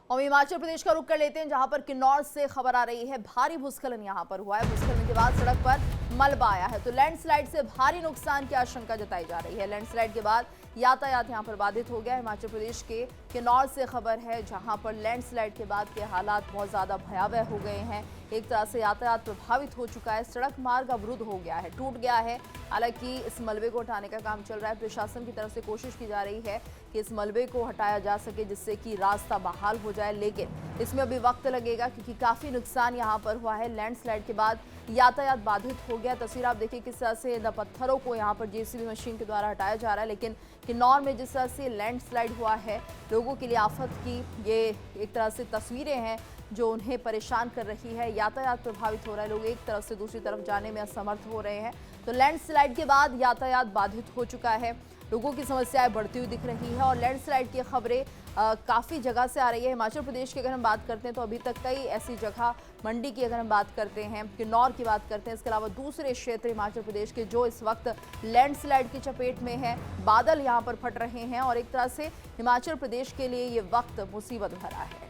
और हिमाचल प्रदेश का रुख कर लेते हैं, जहां पर किन्नौर से खबर आ रही है भारी भूस्खलन यहां पर हुआ है। भूस्खलन के बाद सड़क पर मलबा आया है, तो लैंडस्लाइड से भारी नुकसान की आशंका जताई जा रही है। लैंडस्लाइड के बाद यातायात यहां पर बाधित हो गया। हिमाचल प्रदेश के किन्नौर से खबर है, जहां पर लैंडस्लाइड के बाद के हालात बहुत ज़्यादा भयावह हो गए हैं। एक तरह से यातायात प्रभावित हो चुका है, सड़क मार्ग अवरुद्ध हो गया है, टूट गया है। हालांकि इस मलबे को हटाने का काम चल रहा है। प्रशासन की तरफ से कोशिश की जा रही है कि इस मलबे को हटाया जा सके, जिससे कि रास्ता बहाल हो जाए, लेकिन इसमें अभी वक्त लगेगा क्योंकि काफ़ी नुकसान यहाँ पर हुआ है। लैंडस्लाइड के बाद यातायात बाधित हो गया। तस्वीर आप देखिए किस तरह से इन पत्थरों को यहाँ पर जेसीबी मशीन के द्वारा हटाया जा रहा है, लेकिन किन्नौर में जिस तरह से लैंडस्लाइड हुआ है, लोगों के लिए आफत की ये एक तरह से तस्वीरें हैं जो उन्हें परेशान कर रही है। यातायात प्रभावित हो रहा है, लोग एक तरफ से दूसरी तरफ जाने में असमर्थ हो रहे हैं। तो लैंडस्लाइड के बाद यातायात बाधित हो चुका है, लोगों की समस्याएं बढ़ती हुई दिख रही है और लैंडस्लाइड की खबरें काफ़ी जगह से आ रही है। हिमाचल प्रदेश की अगर हम बात करते हैं तो अभी तक कई ऐसी जगह, मंडी की अगर हम बात करते हैं, किन्नौर की बात करते हैं, इसके अलावा दूसरे क्षेत्र हिमाचल प्रदेश के जो इस वक्त लैंडस्लाइड की चपेट में है, बादल यहाँ पर फट रहे हैं और एक तरह से हिमाचल प्रदेश के लिए ये वक्त मुसीबत भरा है।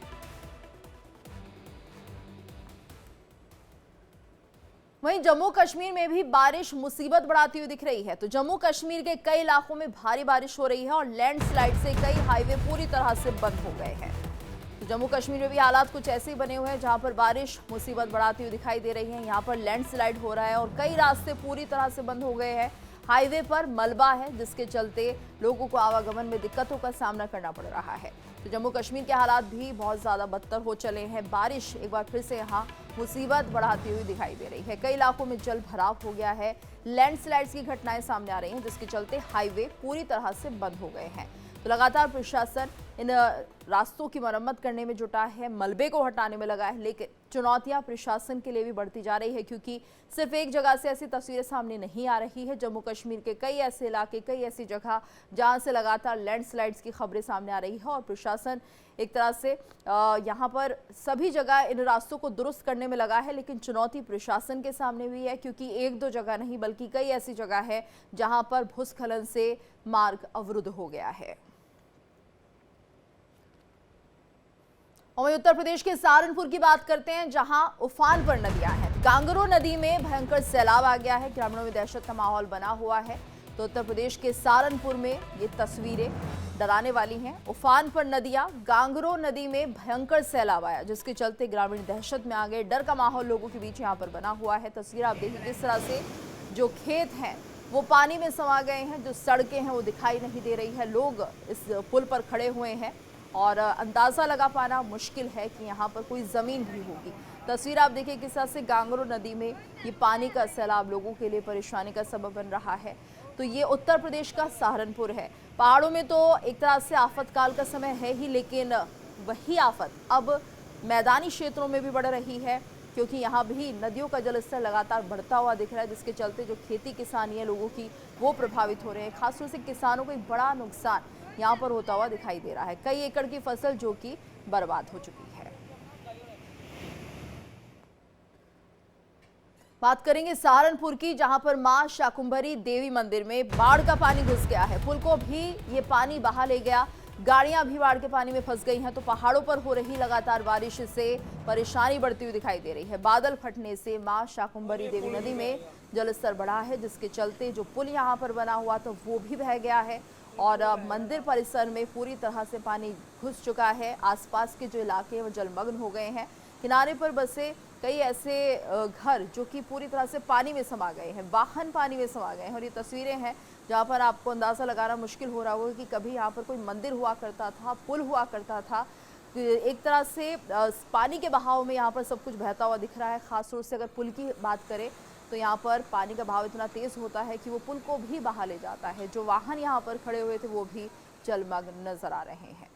वहीं जम्मू कश्मीर में भी बारिश मुसीबत बढ़ाती हुई दिख रही है। तो जम्मू कश्मीर के कई इलाकों में भारी बारिश हो रही है और लैंडस्लाइड से कई हाईवे पूरी तरह से बंद हो गए हैं। तो जम्मू कश्मीर में भी हालात कुछ ऐसे ही बने हुए हैं, जहां पर बारिश मुसीबत बढ़ाती हुई दिखाई दे रही है। यहां पर लैंडस्लाइड हो रहा है और कई रास्ते पूरी तरह से बंद हो गए हैं। हाईवे पर मलबा है, जिसके चलते लोगों को आवागमन में दिक्कतों का सामना करना पड़ रहा है। तो जम्मू कश्मीर के हालात भी बहुत ज़्यादा बदतर हो चले हैं। बारिश एक बार फिर से यहाँ मुसीबत बढ़ाती हुई दिखाई दे रही है। कई इलाकों में जल भराव हो गया है, लैंडस्लाइड्स की घटनाएं सामने आ रही हैं, जिसके चलते हाईवे पूरी तरह से बंद हो गए हैं। तो लगातार प्रशासन इन रास्तों की मरम्मत करने में जुटा है, मलबे को हटाने में लगा है, लेकिन चुनौतियां प्रशासन के लिए भी बढ़ती जा रही है, क्योंकि सिर्फ एक जगह से ऐसी तस्वीरें सामने नहीं आ रही है। जम्मू कश्मीर के कई ऐसे इलाके, कई ऐसी जगह जहां से लगातार लैंडस्लाइड्स की खबरें सामने आ रही है और प्रशासन एक तरह से यहाँ पर सभी जगह इन रास्तों को दुरुस्त करने में लगा है। लेकिन चुनौती प्रशासन के सामने भी है, क्योंकि एक दो जगह नहीं बल्कि कई ऐसी जगह है जहां पर भूस्खलन से मार्ग अवरुद्ध हो गया है। और उत्तर प्रदेश के सहारनपुर की बात करते हैं, जहां उफान पर नदियां हैं। गांगरो नदी में भयंकर सैलाब आ गया है, ग्रामीणों में दहशत का माहौल बना हुआ है। तो उत्तर प्रदेश के सहारनपुर में ये तस्वीरें डराने वाली हैं। उफान पर नदियां, गांगरो नदी में भयंकर सैलाब आया, जिसके चलते ग्रामीण दहशत में आ गए। डर का माहौल लोगों के बीच यहाँ पर बना हुआ है। तस्वीर आप देखिए किस तरह से जो खेत हैं वो पानी में समा गए हैं, जो सड़कें हैं वो दिखाई नहीं दे रही है। लोग इस पुल पर खड़े हुए हैं और अंदाज़ा लगा पाना मुश्किल है कि यहाँ पर कोई ज़मीन भी होगी। तस्वीर आप देखिए किस तरह से गांगरो नदी में ये पानी का सैलाब लोगों के लिए परेशानी का सबब बन रहा है। तो ये उत्तर प्रदेश का सहारनपुर है। पहाड़ों में तो एक तरह से आफतकाल का समय है ही, लेकिन वही आफत अब मैदानी क्षेत्रों में भी बढ़ रही है, क्योंकि यहाँ भी नदियों का जलस्तर लगातार बढ़ता हुआ दिख रहा है, जिसके चलते जो खेती किसानी है लोगों की वो प्रभावित हो रहे हैं। खासतौर से किसानों को एक बड़ा नुकसान यहाँ पर होता हुआ दिखाई दे रहा है। कई एकड़ की फसल जो कि बर्बाद हो चुकी है। बात करेंगे सहारनपुर की, जहां पर मां शाकुंभरी देवी मंदिर में बाढ़ का पानी घुस गया है। पुल को भी ये पानी बहा ले गया, गाड़ियां भी बाढ़ के पानी में फंस गई हैं। तो पहाड़ों पर हो रही लगातार बारिश से परेशानी बढ़ती हुई दिखाई दे रही है। बादल फटने से मां शाकुंभरी देवी नदी में जलस्तर बढ़ा है, जिसके चलते जो पुल यहाँ पर बना हुआ था वो भी बह गया है और मंदिर परिसर में पूरी तरह से पानी घुस चुका है। आसपास के जो इलाके हैं वो जलमग्न हो गए हैं। किनारे पर बसे कई ऐसे घर जो कि पूरी तरह से पानी में समा गए हैं, वाहन पानी में समा गए हैं। और ये तस्वीरें हैं जहाँ पर आपको अंदाज़ा लगाना मुश्किल हो रहा होगा कि कभी यहाँ पर कोई मंदिर हुआ करता था, पुल हुआ करता था। एक तरह से पानी के बहाव में यहाँ पर सब कुछ बहता हुआ दिख रहा है। ख़ासतौर से अगर पुल की बात करें तो यहाँ पर पानी का बहाव इतना तेज़ होता है कि वो पुल को भी बहा ले जाता है। जो वाहन यहाँ पर खड़े हुए थे वो भी जलमग्न नजर आ रहे हैं।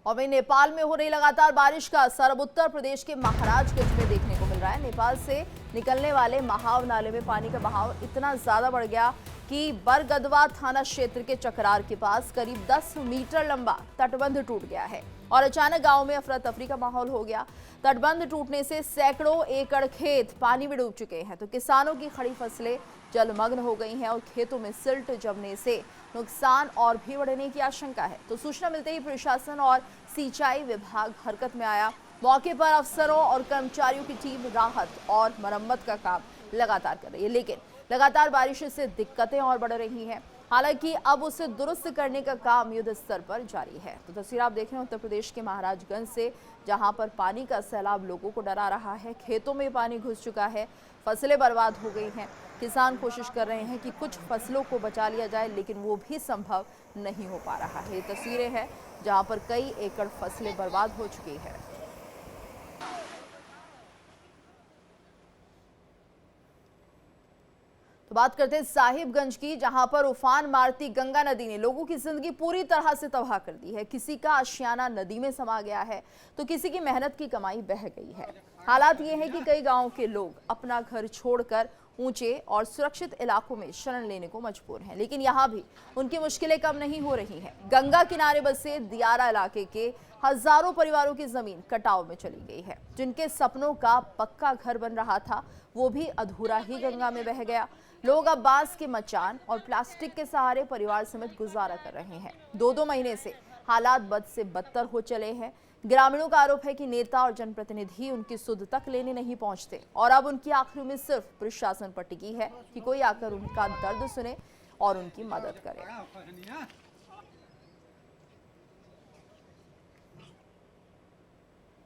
और वहीं नेपाल में हो रही लगातार बारिश का असर अब उत्तर प्रदेश के महाराजगंज में देखने को मिल रहा है। नेपाल से निकलने वाले महाव नाले में पानी का बहाव इतना ज्यादा बढ़ गया कि बरगदवा थाना क्षेत्र के चकरार के पास करीब 10 मीटर लंबा तटबंध टूट गया है और अचानक गांव में अफरा तफरी का माहौल हो गया। तटबंध टूटने से सैकड़ों एकड़ खेत पानी में डूब चुके हैं। तो किसानों की खड़ी फसलें जलमग्न हो गई हैं और खेतों में सिल्ट जमने से नुकसान और भी बढ़ने की आशंका है। तो सूचना मिलते ही प्रशासन और सिंचाई विभाग हरकत में आया। मौके पर अफसरों और कर्मचारियों की टीम राहत और मरम्मत का काम लगातार कर रही है, लेकिन लगातार बारिश से दिक्कतें और बढ़ रही हैं। हालांकि अब उसे दुरुस्त करने का काम युद्ध स्तर पर जारी है। तो तस्वीर आप देख रहे हैं उत्तर प्रदेश के महाराजगंज से, जहां पर पानी का सैलाब लोगों को डरा रहा है। खेतों में पानी घुस चुका है, फसलें बर्बाद हो गई हैं। किसान कोशिश कर रहे हैं कि कुछ फसलों को बचा लिया जाए, लेकिन वो भी संभव नहीं हो पा रहा है। ये तस्वीरें हैं जहां पर कई एकड़ फसलें बर्बाद हो चुकी है। तो बात करते हैं साहिबगंज की, जहां पर उफान मारती गंगा नदी ने लोगों की जिंदगी पूरी तरह से तबाह कर दी है। किसी का आशियाना नदी में समा गया है, तो किसी की मेहनत की कमाई बह गई है। हालात ये है कि कई गांवों के लोग अपना घर छोड़कर ऊंचे और सुरक्षित इलाकों में शरण लेने को मजबूर हैं, लेकिन यहाँ भी उनकी मुश्किलें कम नहीं हो रही हैं। गंगा किनारे बसे दियारा इलाके के हजारों परिवारों की जमीन कटाव में चली गई है। जिनके सपनों का पक्का घर बन रहा था, वो भी अधूरा ही गंगा में बह गया। लोग अब बांस के मचान और प्लास्टिक के सहारे परिवार समेत गुजारा कर रहे हैं। 2-2 महीने से हालात बद से बदतर हो चले हैं। ग्रामीणों का आरोप है कि नेता और जनप्रतिनिधि उनकी सुध तक लेने नहीं पहुंचते और अब उनकी आखिरी उम्मीद सिर्फ प्रशासन पर टिकी है कि कोई आकर उनका दर्द सुने और उनकी मदद करे।